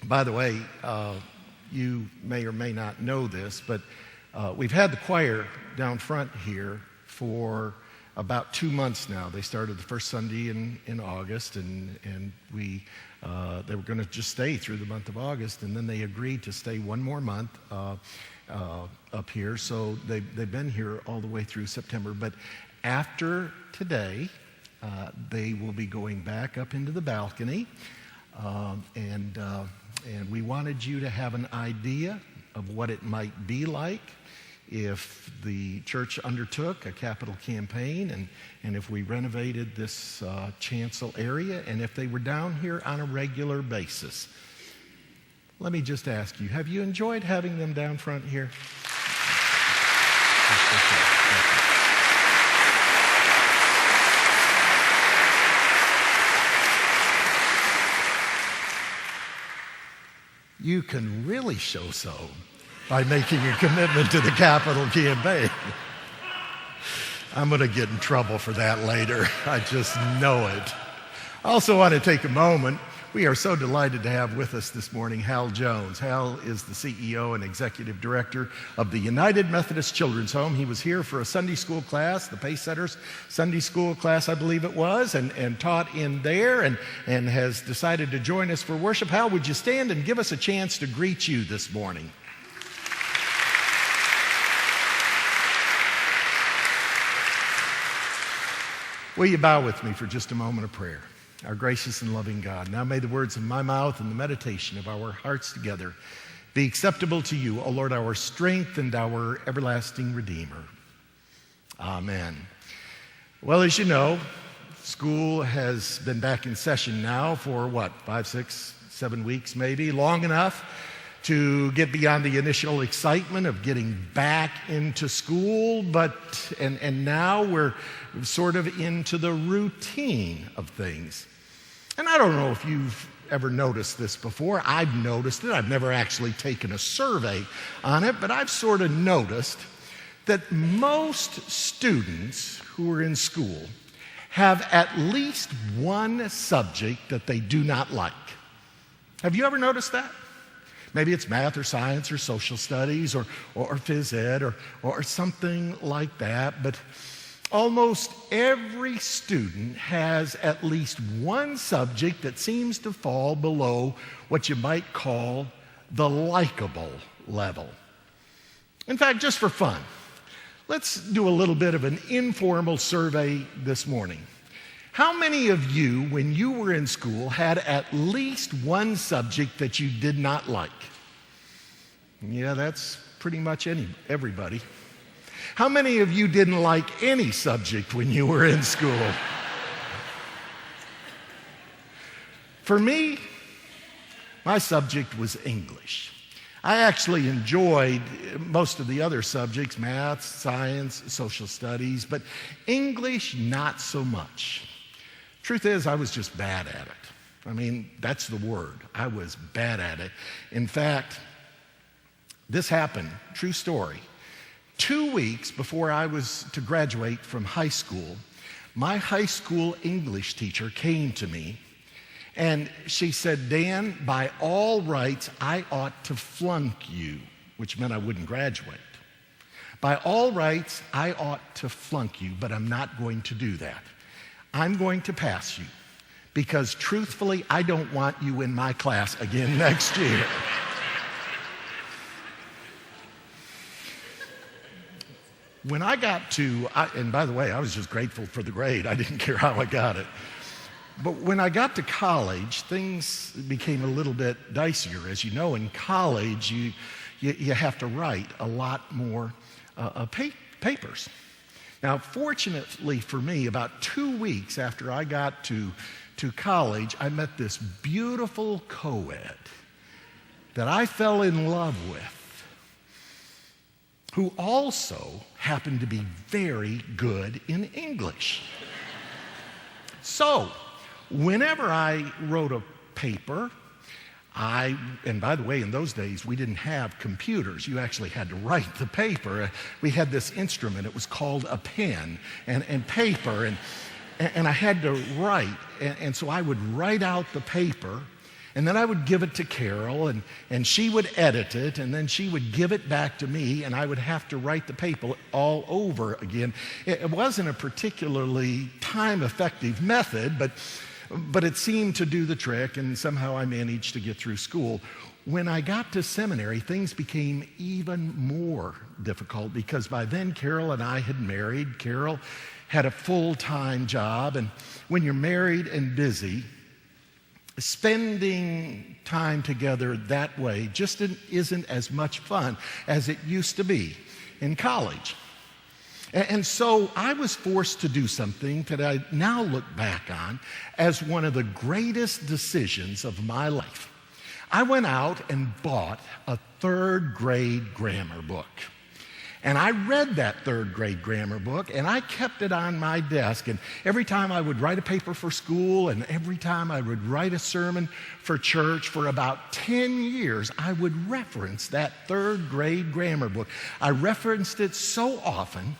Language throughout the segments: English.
By the way, you may or may not know this, but we've had the choir down front here for about 2 months now. They started the first Sunday in August, and they were going to just stay through the month of August, and then they agreed to stay one more month up here. So they've been here all the way through September. But after today, they will be going back up into the balcony, and we wanted you to have an idea of what it might be like if the church undertook a capital campaign, and if we renovated this chancel area, and if they were down here on a regular basis. Let me just ask you, have you enjoyed having them down front here? You can really show so by making a commitment to the capital campaign. I'm going to get in trouble for that later. I just know it. I also want to take a moment. We are so delighted to have with us this morning Hal Jones. Hal is the CEO and Executive Director of the United Methodist Children's Home. He was here for a Sunday school class, the Pacesetters Sunday school class, I believe it was, and taught in there and has decided to join us for worship. Hal, would you stand and give us a chance to greet you this morning? Will you bow with me for just a moment of prayer? Our gracious and loving God, now may the words of my mouth and the meditation of our hearts together be acceptable to you, O Lord, our strength and our everlasting Redeemer. Amen. Well, as you know, school has been back in session now for 5, 6, 7 weeks maybe, long enough to get beyond the initial excitement of getting back into school, and now we're sort of into the routine of things. And I don't know if you've ever noticed this before. I've noticed it. I've never actually taken a survey on it, but I've sort of noticed that most students who are in school have at least one subject that they do not like. Have you ever noticed that? Maybe it's math or science or social studies or phys ed or something like that, but almost every student has at least one subject that seems to fall below what you might call the likable level. In fact, just for fun, let's do a little bit of an informal survey this morning. How many of you, when you were in school, had at least one subject that you did not like? Yeah, that's pretty much everybody. How many of you didn't like any subject when you were in school? For me, my subject was English. I actually enjoyed most of the other subjects, math, science, social studies, but English, not so much. Truth is, I was just bad at it. I mean, that's the word. I was bad at it. In fact, this happened, true story. 2 weeks before I was to graduate from high school, my high school English teacher came to me and she said, Dan, by all rights, I ought to flunk you, which meant I wouldn't graduate. By all rights, I ought to flunk you, but I'm not going to do that. I'm going to pass you because truthfully, I don't want you in my class again next year. When I got to, and by the way, I was just grateful for the grade. I didn't care how I got it. But when I got to college, things became a little bit dicier. As you know, in college, you have to write a lot more papers. Now, fortunately for me, about 2 weeks after I got to college, I met this beautiful co-ed that I fell in love with, who also happened to be very good in English. So, whenever I wrote a paper, and by the way, in those days, we didn't have computers. You actually had to write the paper. We had this instrument. It was called a pen and paper, and I had to write. And so I would write out the paper, And then I would give it to Carol, and she would edit it, and then she would give it back to me, and I would have to write the paper all over again. It wasn't a particularly time-effective method, but it seemed to do the trick, and somehow I managed to get through school. When I got to seminary, things became even more difficult because by then Carol and I had married. Carol had a full-time job, and when you're married and busy, spending time together that way just isn't as much fun as it used to be in college. And so I was forced to do something that I now look back on as one of the greatest decisions of my life. I went out and bought a third grade grammar book. And I read that third grade grammar book, and I kept it on my desk. And every time I would write a paper for school, and every time I would write a sermon for church, for about 10 years, I would reference that third grade grammar book. I referenced it so often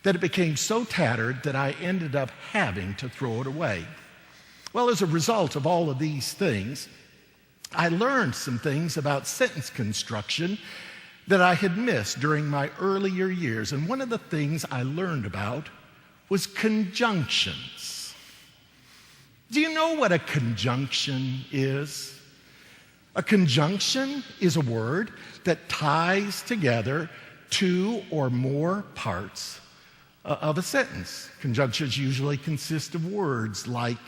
that it became so tattered that I ended up having to throw it away. Well, as a result of all of these things, I learned some things about sentence construction that I had missed during my earlier years. And one of the things I learned about was conjunctions. Do you know what a conjunction is? A conjunction is a word that ties together two or more parts of a sentence. Conjunctions usually consist of words like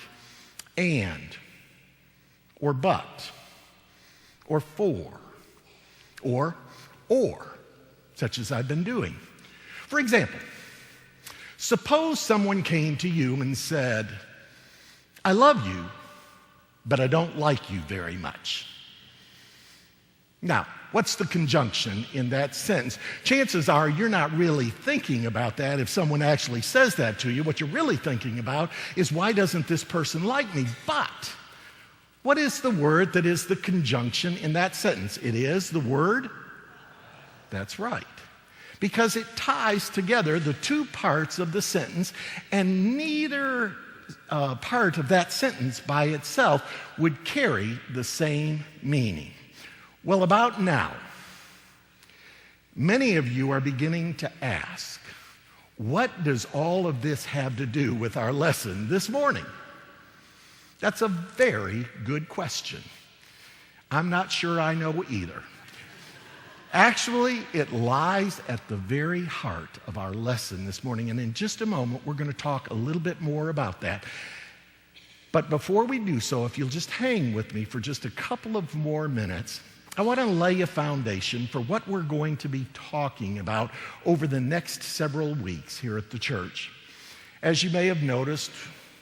and, or but, or for, or, such as I've been doing. For example, suppose someone came to you and said, I love you, but I don't like you very much. Now, what's the conjunction in that sentence? Chances are you're not really thinking about that if someone actually says that to you. What you're really thinking about is, why doesn't this person like me? But what is the word that is the conjunction in that sentence? It is the word. That's right. Because it ties together the two parts of the sentence, and neither part of that sentence by itself would carry the same meaning. Well, about now, many of you are beginning to ask, what does all of this have to do with our lesson this morning? That's a very good question. I'm not sure I know either. Actually, it lies at the very heart of our lesson this morning, and in just a moment, we're going to talk a little bit more about that. But before we do so, if you'll just hang with me for just a couple of more minutes, I want to lay a foundation for what we're going to be talking about over the next several weeks here at the church. As you may have noticed,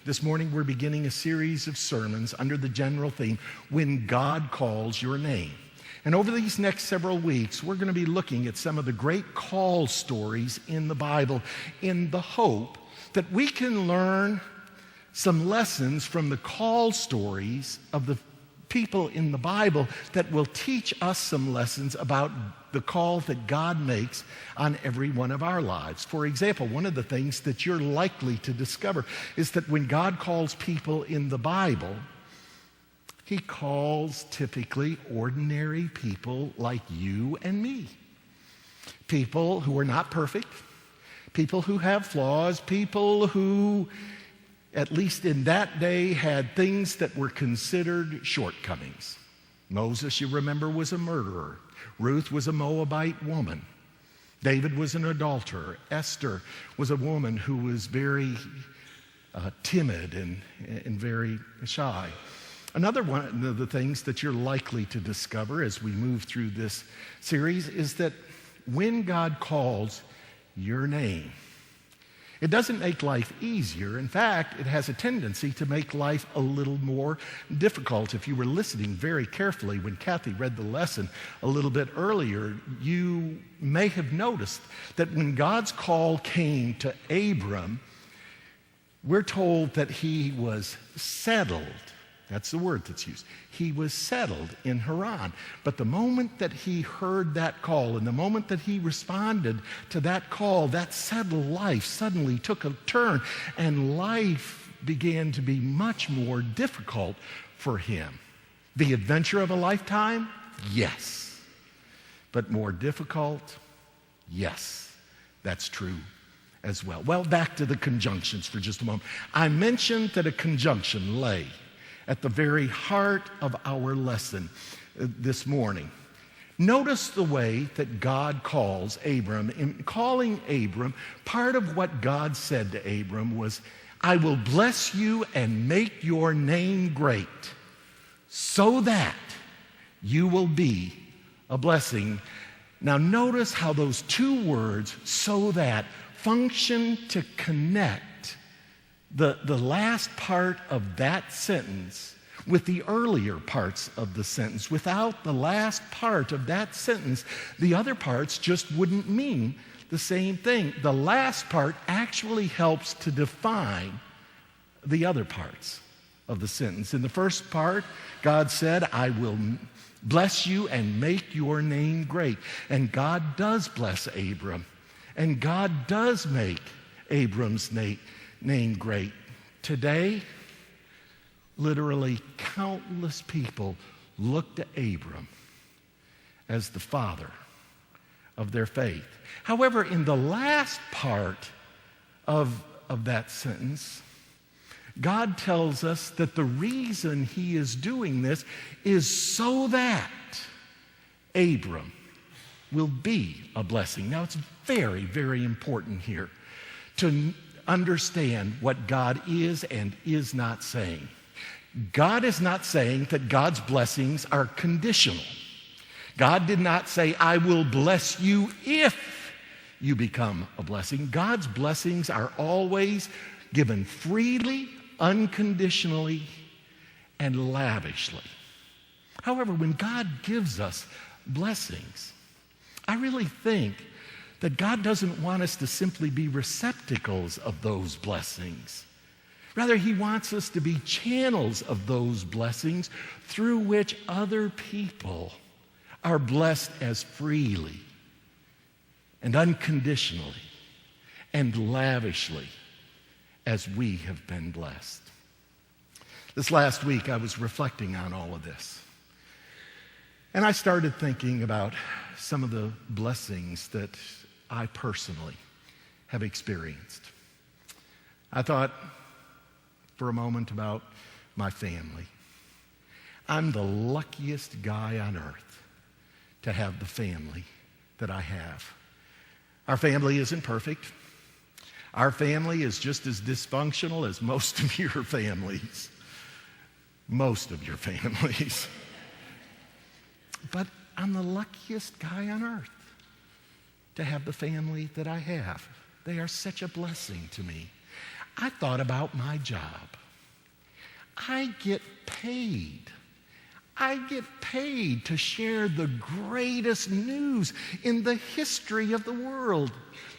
this morning we're beginning a series of sermons under the general theme, When God Calls Your Name. And over these next several weeks, we're going to be looking at some of the great call stories in the Bible in the hope that we can learn some lessons from the call stories of the people in the Bible that will teach us some lessons about the call that God makes on every one of our lives. For example, one of the things that you're likely to discover is that when God calls people in the Bible, He calls typically ordinary people like you and me. People who are not perfect, people who have flaws, people who, at least in that day, had things that were considered shortcomings. Moses, you remember, was a murderer. Ruth was a Moabite woman. David was an adulterer. Esther was a woman who was very timid and very shy. Another one of the things that you're likely to discover as we move through this series is that when God calls your name, it doesn't make life easier. In fact, it has a tendency to make life a little more difficult. If you were listening very carefully when Kathy read the lesson a little bit earlier, you may have noticed that when God's call came to Abram, we're told that he was settled. That's the word that's used. He was settled in Haran. But the moment that he heard that call, and the moment that he responded to that call, that settled life suddenly took a turn, and life began to be much more difficult for him. The adventure of a lifetime? Yes. But more difficult? Yes, that's true as well. Well, back to the conjunctions for just a moment. I mentioned that a conjunction lay at the very heart of our lesson this morning. Notice the way that God calls Abram. In calling Abram, part of what God said to Abram was, I will bless you and make your name great, so that you will be a blessing. Now notice how those two words, so that, function to connect the last part of that sentence with the earlier parts of the sentence. Without the last part of that sentence, the other parts just wouldn't mean the same thing. The last part actually helps to define the other parts of the sentence. In the first part, God said, I will bless you and make your name great. And God does bless Abram. And God does make Abram's name great. Today, literally countless people look to Abram as the father of their faith. However, in the last part of that sentence, God tells us that the reason he is doing this is so that Abram will be a blessing. Now, it's very, very important here to understand what God is and is not saying. God is not saying that God's blessings are conditional. God did not say, I will bless you if you become a blessing. God's blessings are always given freely, unconditionally, and lavishly. However, when God gives us blessings, I really think that God doesn't want us to simply be receptacles of those blessings. Rather, he wants us to be channels of those blessings through which other people are blessed as freely and unconditionally and lavishly as we have been blessed. This last week, I was reflecting on all of this. And I started thinking about some of the blessings that I personally have experienced. I thought for a moment about my family. I'm the luckiest guy on earth to have the family that I have. Our family isn't perfect. Our family is just as dysfunctional as most of your families. Most of your families. But I'm the luckiest guy on earth to have the family that I have. They are such a blessing to me. I thought about my job. I get paid. I get paid to share the greatest news in the history of the world.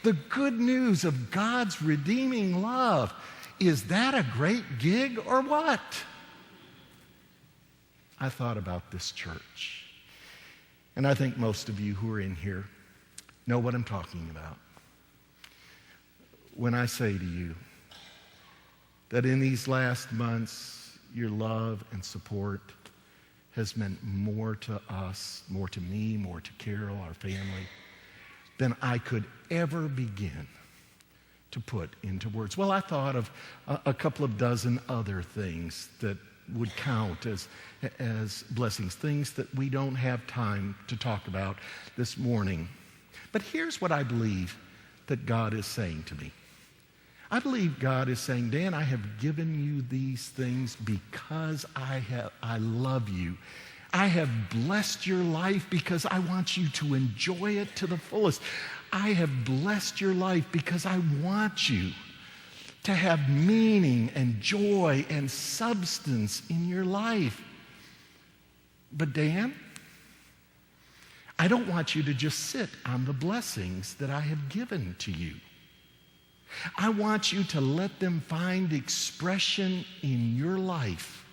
The good news of God's redeeming love. Is that a great gig or what? I thought about this church. And I think most of you who are in here know what I'm talking about. When I say to you that in these last months, your love and support has meant more to us, more to me, more to Carol, our family, than I could ever begin to put into words. Well, I thought of a couple of dozen other things that would count as blessings, things that we don't have time to talk about this morning. But here's what I believe that God is saying to me. I believe God is saying, Dan, I have given you these things because I love you. I have blessed your life because I want you to enjoy it to the fullest. I have blessed your life because I want you to have meaning and joy and substance in your life. But Dan, I don't want you to just sit on the blessings that I have given to you. I want you to let them find expression in your life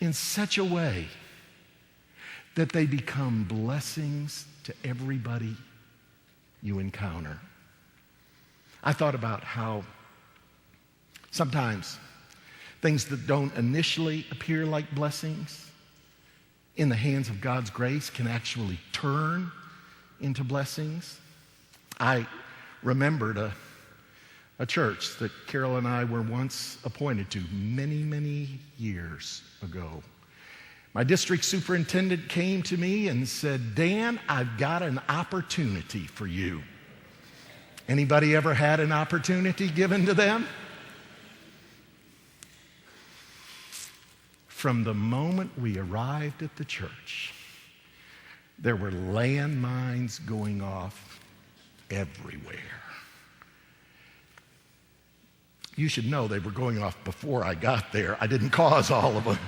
in such a way that they become blessings to everybody you encounter. I thought about how sometimes things that don't initially appear like blessings in the hands of God's grace can actually turn into blessings. I remembered a church that Carol and I were once appointed to many, many years ago. My district superintendent came to me and said, Dan, I've got an opportunity for you. Anybody ever had an opportunity given to them? From the moment we arrived at the church, there were landmines going off everywhere. You should know they were going off before I got there. I didn't cause all of them.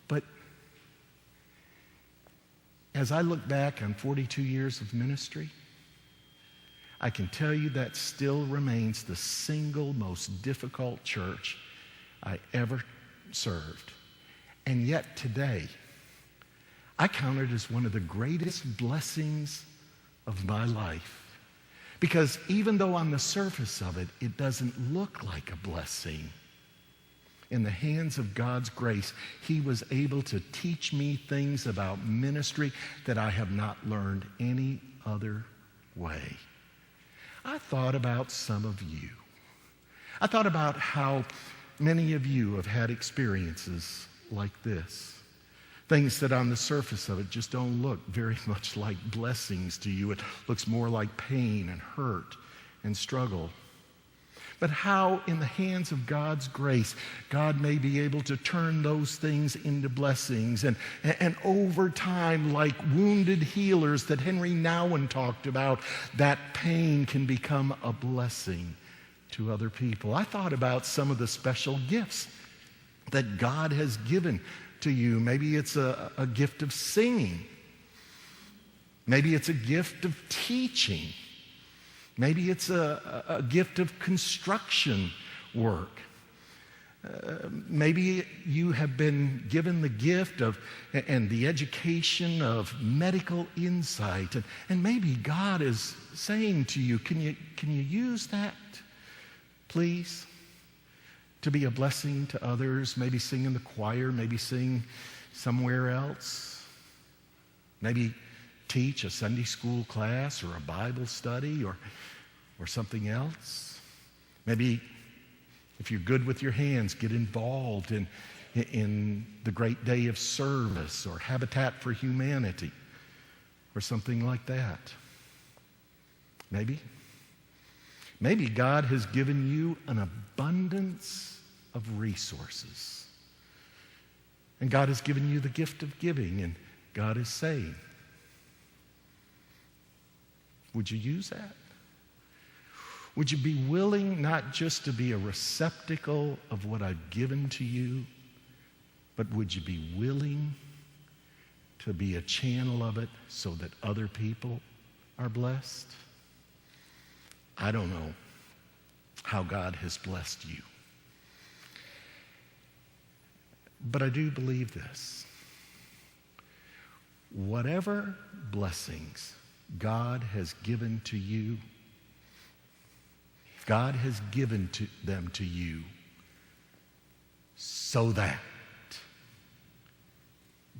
But as I look back on 42 years of ministry, I can tell you that still remains the single most difficult church I ever served. And yet today, I count it as one of the greatest blessings of my life. Because even though on the surface of it, it doesn't look like a blessing, in the hands of God's grace, He was able to teach me things about ministry that I have not learned any other way. I thought about some of you. I thought about how many of you have had experiences like this. Things that on the surface of it just don't look very much like blessings to you. It looks more like pain and hurt and struggle. But how in the hands of God's grace, God may be able to turn those things into blessings. And over time, like wounded healers that Henry Nouwen talked about, that pain can become a blessing to other people. I thought about some of the special gifts that God has given to you. Maybe it's a gift of singing. Maybe it's a gift of teaching. Maybe it's a gift of construction work. Maybe you have been given the gift of and the education of medical insight. And maybe God is saying to you, can you use that, please? To be a blessing to others, maybe sing in the choir, maybe sing somewhere else, maybe teach a Sunday school class or a Bible study or something else. Maybe if you're good with your hands, get involved in the great day of service or Habitat for Humanity or something like that. Maybe God has given you an abundance of resources. And God has given you the gift of giving, and God is saying, would you use that? Would you be willing not just to be a receptacle of what I've given to you, but would you be willing to be a channel of it so that other people are blessed? I don't know how God has blessed you. But I do believe this. Whatever blessings God has given to you, God has given them to you so that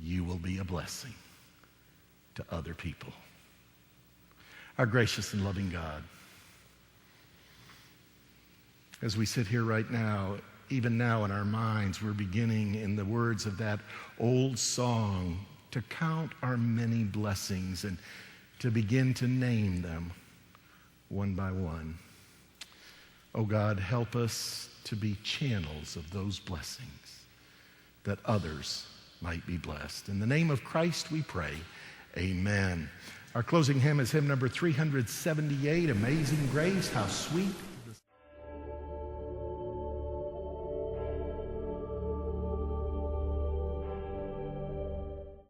you will be a blessing to other people. Our gracious and loving God, as we sit here right now, even now in our minds, we're beginning in the words of that old song to count our many blessings and to begin to name them one by one. Oh God, help us to be channels of those blessings that others might be blessed. In the name of Christ we pray, amen. Our closing hymn is hymn number 378, Amazing Grace, How Sweet